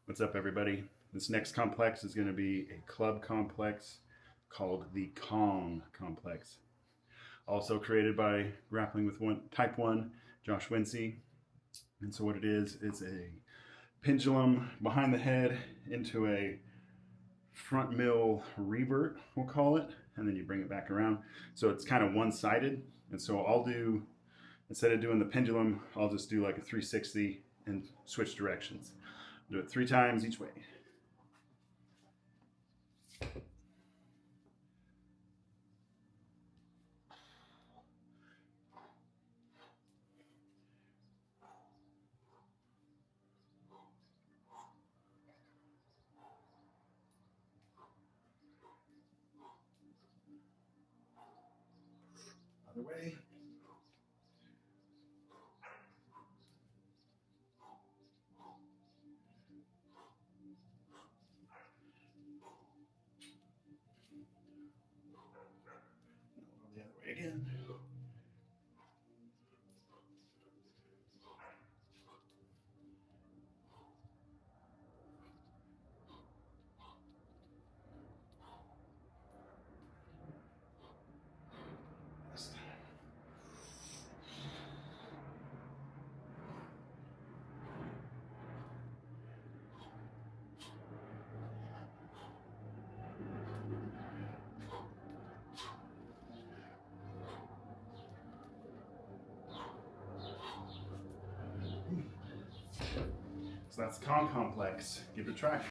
What's up, everybody? This next complex is going to be a club complex called the Kong complex. Also created by Grappling with Type 1, Josh Winsey. And so what it is, it's a pendulum behind the head into a front mill revert, we'll call it, and then you bring it back around. So it's kind of one-sided. And so I'll do, instead of doing the pendulum, I'll just do like a 360 and switch directions. Do it 3 times each way. Other way. The other way again. So that's Kong complex. Give it a try.